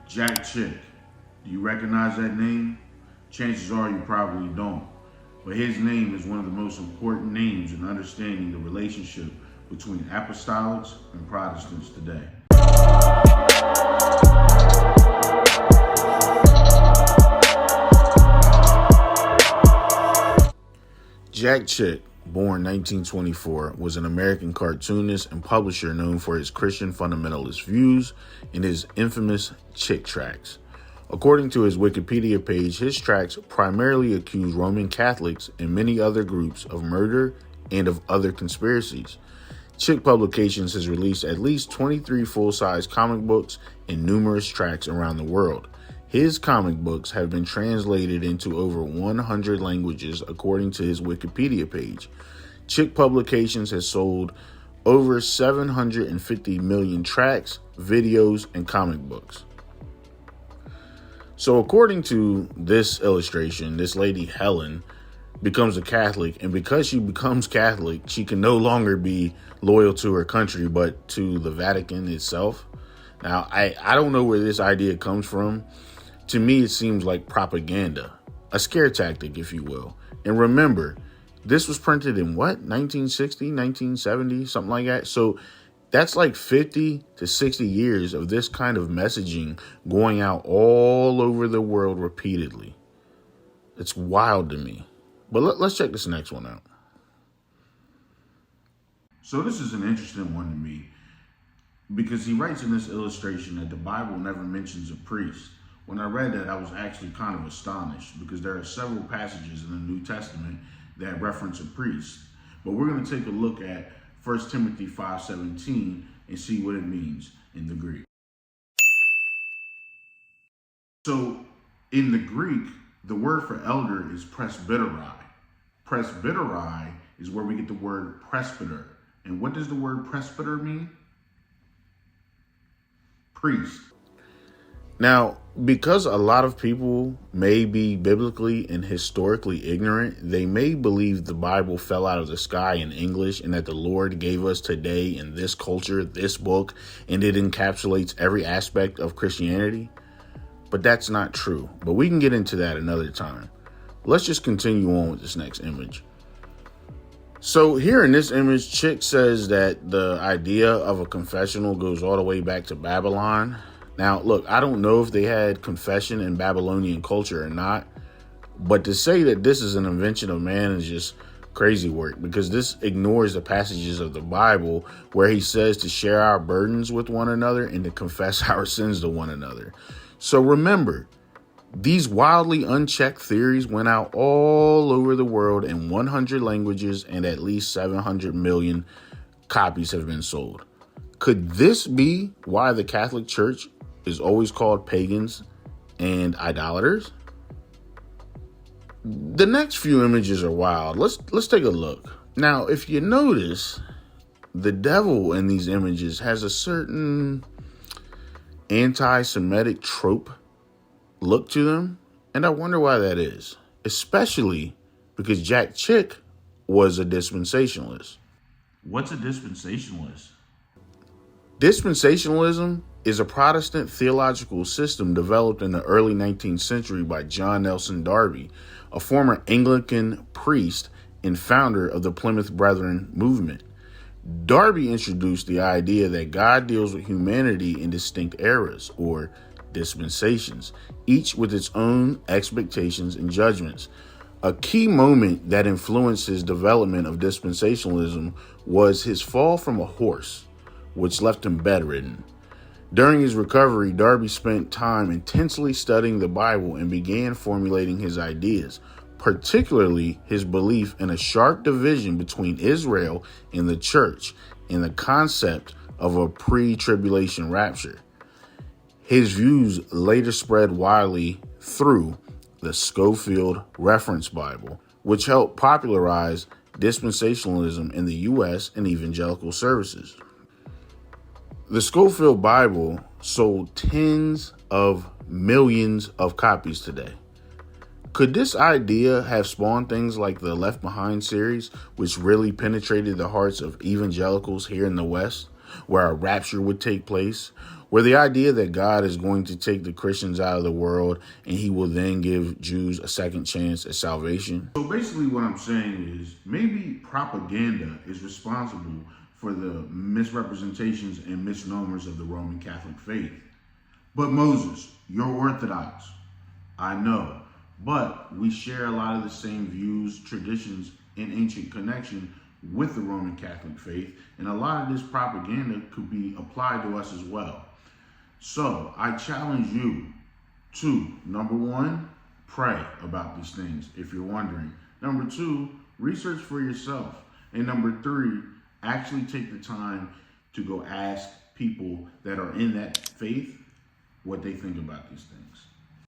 Jack Chick. Do you recognize that name? Chances are you probably don't. But his name is one of the most important names in understanding the relationship between apostolics and Protestants today. Jack Chick, born 1924, was an American cartoonist and publisher known for his Christian fundamentalist views and his infamous Chick tracts. According to his Wikipedia page, his tracts primarily accuse Roman Catholics and many other groups of murder and of other conspiracies. Chick Publications has released at least 23 full-size comic books and numerous tracts around the world. His comic books have been translated into over 100 languages, according to his Wikipedia page. Chick Publications has sold over 750 million tracts, videos, and comic books. So according to this illustration, this lady Helen becomes a Catholic, and because she becomes Catholic, she can no longer be loyal to her country, but to the Vatican itself. Now, I don't know where this idea comes from. To me, it seems like propaganda, a scare tactic, if you will. And remember, this was printed in what, 1960, 1970, something like that. So that's like 50 to 60 years of this kind of messaging going out all over the world repeatedly. It's wild to me. But let's check this next one out. So this is an interesting one to me because he writes in this illustration that the Bible never mentions a priest. When I read that, I was actually kind of astonished because there are several passages in the New Testament that reference a priest. But we're going to take a look at 1 Timothy 5:17 and see what it means in the Greek. So in the Greek, the word for elder is presbyterai. Presbyterai is where we get the word presbyter. And what does the word presbyter mean? Priest. Now, because a lot of people may be biblically and historically ignorant, they may believe the Bible fell out of the sky in English and that the Lord gave us today in this culture, this book, and it encapsulates every aspect of Christianity. But that's not true. But we can get into that another time. Let's just continue on with this next image. So here in this image, Chick says that the idea of a confessional goes all the way back to Babylon. Now, look, I don't know if they had confession in Babylonian culture or not, but to say that this is an invention of man is just crazy work because this ignores the passages of the Bible where he says to share our burdens with one another and to confess our sins to one another. So remember, these wildly unchecked theories went out all over the world in 100 languages and at least 700 million copies have been sold. Could this be why the Catholic Church is always called pagans and idolaters? The next few images are wild. Let's take a look. Now, if you notice, the devil in these images has a certain anti-Semitic trope look to them, and I wonder why that is, especially because Jack Chick was a dispensationalist. What's a dispensationalist? Dispensationalism is a Protestant theological system developed in the early 19th century by John Nelson Darby, a former Anglican priest and founder of the Plymouth Brethren movement. Darby introduced the idea that God deals with humanity in distinct eras, or dispensations, each with its own expectations and judgments. A key moment that influenced his development of dispensationalism was his fall from a horse, which left him bedridden. During his recovery, Darby spent time intensely studying the Bible and began formulating his ideas, particularly his belief in a sharp division between Israel and the church and the concept of a pre-tribulation rapture. His views later spread widely through the Scofield Reference Bible, which helped popularize dispensationalism in the U.S. and evangelical services. The Scofield Bible sold tens of millions of copies today. Could this idea have spawned things like the Left Behind series, which really penetrated the hearts of evangelicals here in the West, where a rapture would take place, where the idea that God is going to take the Christians out of the world and he will then give Jews a second chance at salvation. So basically what I'm saying is maybe propaganda is responsible for the misrepresentations and misnomers of the Roman Catholic faith. But Moses, you're Orthodox. I know. But we share a lot of the same views, traditions, and ancient connection with the Roman Catholic faith, and a lot of this propaganda could be applied to us as well. So I challenge you to, number one, pray about these things if you're wondering. Number two, research for yourself. And number three, actually take the time to go ask people that are in that faith what they think about these things.